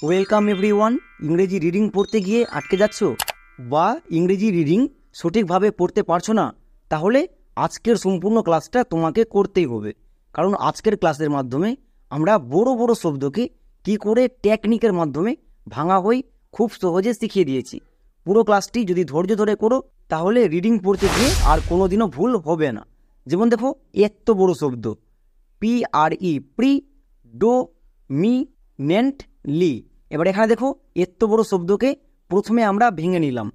Welcome everyone. ইংরেজি reading পড়তে গিয়ে আটকে যাচ্ছ বা ইংরেজি রিডিং সঠিকভাবে পড়তে পারছো না, তাহলে আজকের সম্পূর্ণ ক্লাসটা তোমাকে করতেই হবে। কারণ আজকের ক্লাসের মাধ্যমে আমরা বড় বড় শব্দকে কি করে টেকনিকের মাধ্যমে ভাঙা হই খুব সহজে শিখিয়ে দিয়েছি। পুরো ক্লাসটি যদি ধৈর্য ধরে করো তাহলে রিডিং পড়তে গিয়ে আর কোনোদিনও ভুল হবে না। যেমন দেখো, এত বড় শব্দ প্রি, ডো, মি, নেন্ট, লি। এবার এখানে দেখো, এত বড় শব্দকে প্রথমে আমরা ভেঙে নিলাম,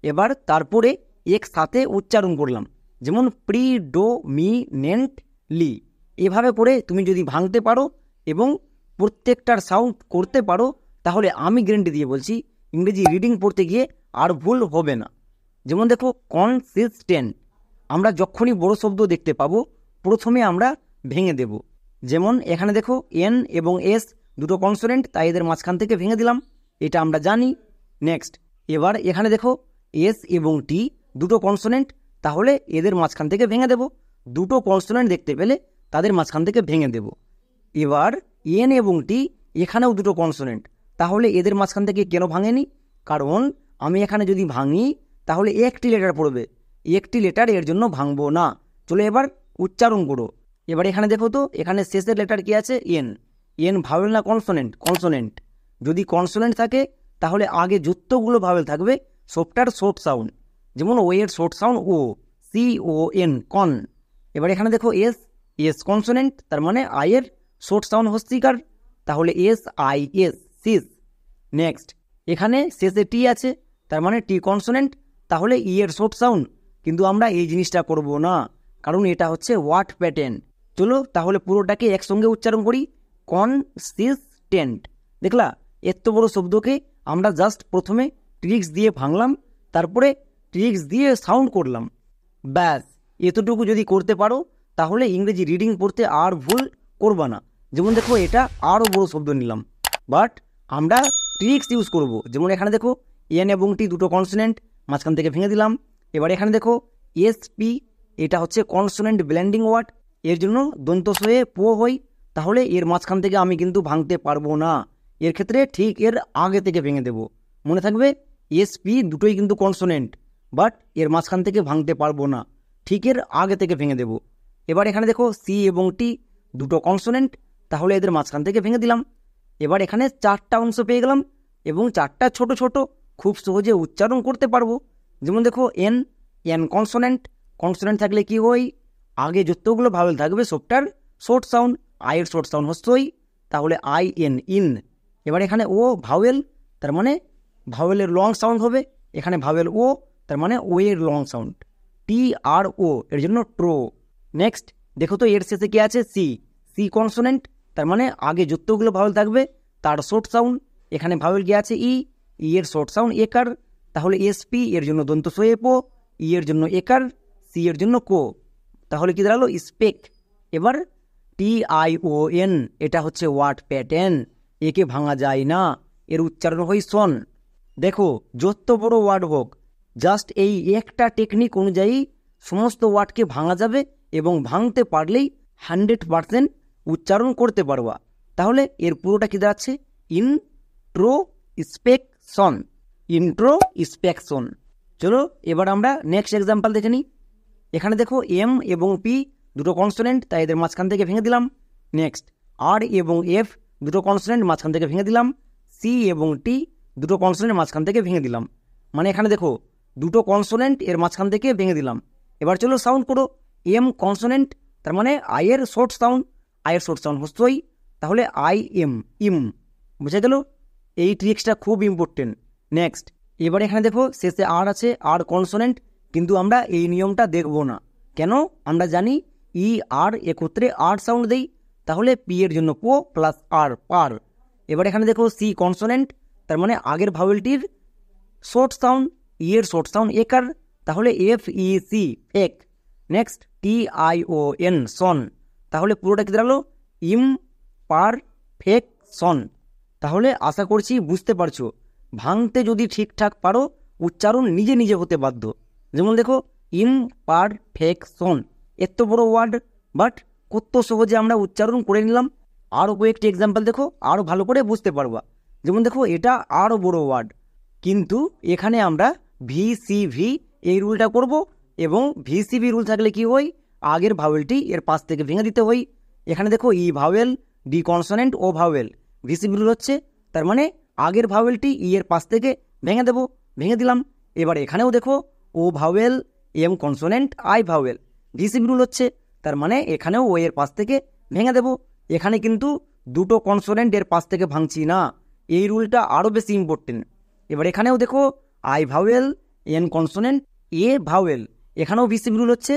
এবার তারপরে একসাথে উচ্চারণ করলাম। যেমন প্রি, ডো, মি, নেন্ট, লি। এভাবে করে তুমি যদি ভাঙতে পারো এবং প্রত্যেকটার সাউন্ড করতে পারো, তাহলে আমি গ্যারান্টি দিয়ে বলছি ইংরেজি রিডিং পড়তে গিয়ে আর ভুল হবে না। যেমন দেখো, কনসিস্টেন্ট। আমরা যখনই বড় শব্দ দেখতে পাবো প্রথমে আমরা ভেঙে দেব। যেমন এখানে দেখো, এন এবং এস দুটো কনসোনেন্ট, তাই এদের মাঝখান থেকে ভেঙে দিলাম, এটা আমরা জানি। নেক্সট, এবার এখানে দেখো এস এবং টি দুটো কনসোনেন্ট, তাহলে এদের মাঝখান থেকে ভেঙে দেব। দুটো কনসোনেন্ট দেখতে পেলে তাদের মাঝখান থেকে ভেঙে দেব। এবার এন এবং টি এখানেও দুটো কনসোনেন্ট, তাহলে এদের মাঝখান থেকে কেন ভাঙেনি? কারণ আমি এখানে যদি ভাঙি তাহলে একটি লেটার পড়বে, একটি লেটার এর জন্য ভাঙবো না। চলো এবার উচ্চারণ করো। এবার এখানে দেখো তো, এখানে শেষের লেটার কি আছে? এন। এন ভাওয়েল না কনসোনেন্ট? কনসোনেন্ট। যদি কনসোনেন্ট থাকে তাহলে আগে যতগুলো ভাওয়েল থাকবে সবটার শর্ট সাউন্ড। যেমন ও এর short sound oh, C O N, কন। এবার এখানে দেখো এস, এস কনসোনেন্ট, তার মানে আই এর শর্ট সাউন্ড হস্তিকার, তাহলে S I S, sis. Next, এখানে শেষে টি আছে, তার মানে টি কনসোনেন্ট, তাহলে ই এর শর্ট সাউন্ড। কিন্তু আমরা এই জিনিসটা করব না, কারণ এটা হচ্ছে ওয়ার্ড প্যাটার্ন। চলো তাহলে পুরোটাকে একসঙ্গে উচ্চারণ করি, কনসিস্টেন্ট। দেখলা, এত বড় শব্দকে আমরা জাস্ট প্রথমে ট্রিক্স দিয়ে ভাঙলাম, তারপরে ট্রিক্স দিয়ে সাউন্ড করলাম। ব্যাস, এতটুকু যদি করতে পারো তাহলে ইংরেজি রিডিং পড়তে আর ভুল করবা না। যেমন দেখো, এটা আরও বড় শব্দ নিলাম, বাট আমরা ট্রিক্স ইউজ করব। যেমন এখানে দেখো, এন এবং টি দুটো কনসোনেন্ট, মাঝখান থেকে ভেঙে দিলাম। এবার এখানে দেখো এস পি, এটা হচ্ছে কনসোনেন্ট ব্লেন্ডিং ওয়ার্ড, এর জন্য দন্তস্বয়ে পো হই, তাহলে এর মাঝখান থেকে আমি কিন্তু ভাঙতে পারবো না। এর ক্ষেত্রে ঠিক এর আগে থেকে ভেঙে দেব। মনে থাকবে, এস পি দুটোই কিন্তু কনসোনেন্ট, বাট এর মাঝখান থেকে ভাঙতে পারবো না, ঠিক এর আগে থেকে ভেঙে দেব। এবার এখানে দেখো সি এবং টি দুটো কনসোনেন্ট, তাহলে এদের মাঝখান থেকে ভেঙে দিলাম। এবার এখানে চারটা অংশ পেয়ে গেলাম এবং চারটা ছোট ছোট, খুব সহজে উচ্চারণ করতে পারবো। যেমন দেখো এন, এন কনসোনেন্ট, কনসোনেন্ট থাকলে কি হয়? আগে যতগুলো ভাওয়েল থাকবে সবটার শর্ট সাউন্ড, আয়ের শর্ট সাউন্ড হস্যই, তাহলে আই এন, ইন। এবার এখানে ও ভাওয়েল, তার মানে ভাওয়েলের লং সাউন্ড হবে। এখানে ভাওয়েল ও, তার মানে ও এর লং সাউন্ড, টি আর ও, এর জন্য ট্রো। নেক্সট দেখো তো, এর শেষে কি আছে? সি, সি কনসোনেন্ট, তার মানে আগে যতগুলো ভাওয়েল থাকবে তার শর্ট সাউন্ড। এখানে ভাওয়েল কি আছে? ই, ই এর শর্ট সাউন্ড একার, তাহলে এস পি এর জন্য দন্তস্বয়ে পো, ই এর জন্য একার, সি এর জন্য কো, তাহলে কি দাঁড়ালো? স্পেক। এবার টি আই ও এন, এটা হচ্ছে ওয়ার্ড প্যাটার্ন, একে ভাঙা যায় না, এর উচ্চারণ হয় সন। দেখো, যত বড় ওয়ার্ড হোক, জাস্ট এই একটা টেকনিক অনুযায়ী সমস্ত ওয়ার্ডকে ভাঙা যাবে এবং ভাঙতে পারলেই 100% উচ্চারণ করতে পারবা। তাহলে এর পুরোটা কি দাঁড়াচ্ছে? Introspection, introspection. চলো এবার আমরা নেক্সট এক্সাম্পল দেখে নিই। এখানে দেখো এম এবং পি দুটো কনসোনেন্ট, তাই এদের মাঝখান থেকে ভেঙে দিলাম। নেক্সট, আর এবং এফ দুটো কনসোনেন্ট, মাঝখান থেকে ভেঙে দিলাম। সি এবং টি দুটো কনসোনেন্ট, মাঝখান থেকে ভেঙে দিলাম। মানে এখানে দেখো দুটো কনসোনেন্ট, এর মাঝখান থেকে ভেঙে দিলাম। এবার চলো সাউন্ড করো। এম কনসোনেন্ট, তার মানে আয়ের শর্ট সাউন্ড, আয়ের শর্ট সাউন্ড হস্যই, তাহলে আই এম, ইম। বুঝে গেল? এই ট্রিক্সটা খুব ইম্পর্টেন্ট। নেক্সট, এবার এখানে দেখো শেষে আর আছে, আর কনসোনেন্ট, কিন্তু আমরা এই নিয়মটা দেখব না। কেন? আমরা জানি ই আর একত্রে আর সাউন্ড দেই, তাহলে পি এর জন্য পো প্লাস আর, পার। এবার এখানে দেখো সি কনসোনেন্ট, তার মানে আগের ভাওয়েলটির শর্ট সাউন্ড, ই এর শর্ট সাউন্ড একার, তাহলে এফ ই সি, এক। Next, T I O N, সন, তাহলে পুরোটা কি দাঁড়ালো? ইম পার ফেক সন। তাহলে আশা করছি বুঝতে পারছো, ভাঙতে যদি ঠিকঠাক পারো উচ্চারণ নিজে নিজে হতে বাধ্য। যেমন দেখো ইমপারফেকশন, এত বড় ওয়ার্ড, বাট কত সহজে আমরা উচ্চারণ করে নিলাম। আরও কয়েকটি এক্সাম্পল দেখো, আরও ভালো করে বুঝতে পারবা। যেমন দেখো এটা আরও বড় ওয়ার্ড, কিন্তু এখানে আমরা ভিসিভি এই রুলটা করব, এবং ভিসিভি রুল থাকলে কি হয়, আগের ভাওয়েলটি এর পাশ থেকে ভেঙে দিতে হয়। এখানে দেখো E vowel, D consonant, O vowel, VCV rule হচ্ছে, তার মানে আগের ভাওয়েলটি ই এর পাশ থেকে ভেঙে দেবো, ভেঙে দিলাম। এবার এখানেও দেখো O vowel, M consonant, I vowel, VCV rule হচ্ছে, তার মানে এখানেও ও এর পাশ থেকে ভেঙে দেবো। এখানে কিন্তু দুটো কনসোনেন্ট এর পাশ থেকে ভাঙছি না, এই রুলটা আরও বেশি ইম্পর্টেন্ট। এবার এখানেও দেখো I vowel, N consonant, A vowel, এখানেও ভিসিভি রুল হচ্ছে,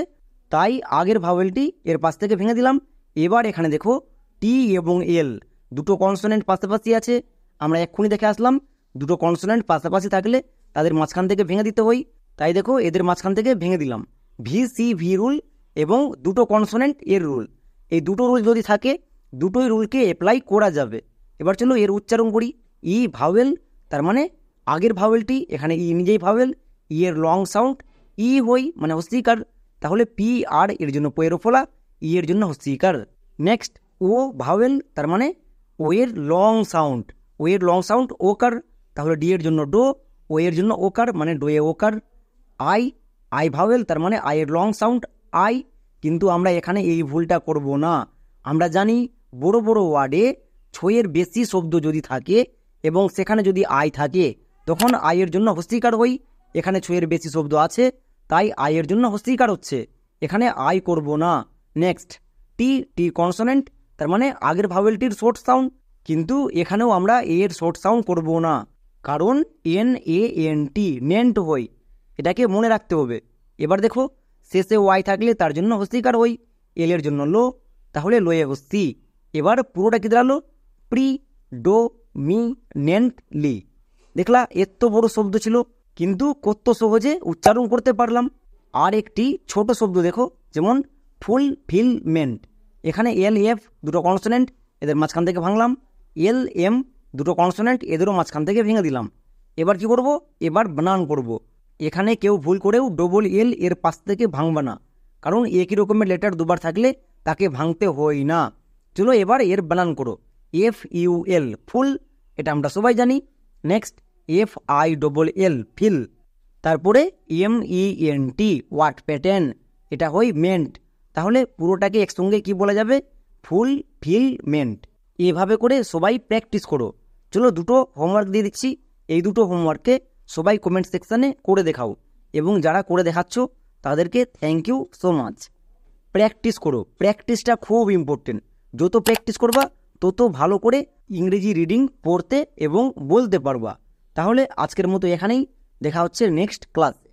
তাই আগের ভাওয়েলটি এর পাশ থেকে ভেঙে দিলাম। এবার এখানে দেখো টি এবং এল দুটো কনসোনেন্ট পাশাপাশি আছে, আমরা এক্ষুনি দেখে আসলাম দুটো কনসোনেন্ট পাশাপাশি থাকলে তাদের মাঝখান থেকে ভেঙে দিতে হয়, তাই দেখো এদের মাঝখান থেকে ভেঙে দিলাম। ভিসিভি রুল এবং দুটো কনসোনেন্ট এর রুল, এই দুটো রুল যদি থাকে দুটোই রুলকে অ্যাপ্লাই করা যাবে। এবার চলো এর উচ্চারণ করি। ই ভাওয়েল, তার মানে আগের ভাওয়েলটি, এখানে ই নিজেই ভাওয়েল, ই এর লং সাউন্ড ই হই মানে হস্যিকার, তাহলে পি আর এর জন্য পয়ের ফোলা, ই এর জন্য হস্যিকার। নেক্সট ও ভাওয়েল, তার মানে ও এর লং সাউন্ড, ও এর লং সাউন্ড ওকার, তাহলে ডি এর জন্য ডো, ও এর জন্য ওকার মানে ডোয়ে ওকার। আই, আই ভাওয়েল, তার মানে আই এর লং সাউন্ড আই, কিন্তু আমরা এখানে এই ভুলটা করব না। আমরা জানি বড় বড় ওয়ার্ডে ছয়ের বেশি শব্দ যদি থাকে এবং সেখানে যদি আই থাকে তখন আয়ের জন্য হস্যিকার হই, এখানে ছয়ের বেশি শব্দ আছে তাই আয়ের জন্য হস্যিকার হচ্ছে, এখানে আই করব না। নেক্সট টি, টি কনসোনেন্ট, তার মানে আগের ভাওয়েলটির শর্ট সাউন্ড, কিন্তু এখানেও আমরা এর শর্ট সাউন্ড করব না, কারণ এন এ এন টি নেন্ট হই, এটাকে মনে রাখতে হবে। এবার দেখো শেষে ওয়াই থাকলে তার জন্য হস্যিকার হই, এল এর জন্য লো, তাহলে লোয়ে হস্যি। এবার পুরোটা কি দাঁড়ালো, প্রি ডো মি নেন্ট লি। দেখলা এত বড় শব্দ ছিল কিন্তু কত সহজে উচ্চারণ করতে পারলাম। আর একটি ছোট শব্দ দেখো, যেমন ফুলফিলমেন্ট, এখানে এল এফ দুটো কনসোনেন্ট এদের মাঝখান থেকে ভাঙলাম, এল এম দুটো কনসোনেন্ট এদেরও মাঝখান থেকে ভেঙে দিলাম। এবার কি করব, এবার বানান করব। এখানে কেউ ভুল করেও ডবল এল এর পাশ থেকে ভাঙবা না, কারণ একই রকমের লেটার দুবার থাকলে তাকে ভাঙতে হয় না। চলো এবার এর বানান করো। এফ ইউ এল ফুল, এটা আমরা সবাই জানি। Next F I double L fill, তারপরে M E N T what pattern, এটা হয় মেন্ট, তাহলে পুরোটাকে একসঙ্গে কি বলা যাবে, ফুলফিলমেন্ট। এভাবে করে সবাই প্র্যাকটিস করো। চলো দুটো হোমওয়ার্ক দিয়ে দিচ্ছি, এই দুটো হোমওয়ার্ককে সবাই কমেন্ট সেকশানে করে দেখাও, এবং যারা করে দেখাচ্ছ তাদেরকে thank you so much. Practice করো, প্র্যাকটিসটা খুব ইম্পর্টেন্ট, যত প্র্যাকটিস করবা তত ভালো করে ইংরেজি রিডিং পড়তে এবং বলতে পারবা। তাহলে আজকের মতো এখানেই, দেখা হচ্ছে নেক্সট ক্লাসে।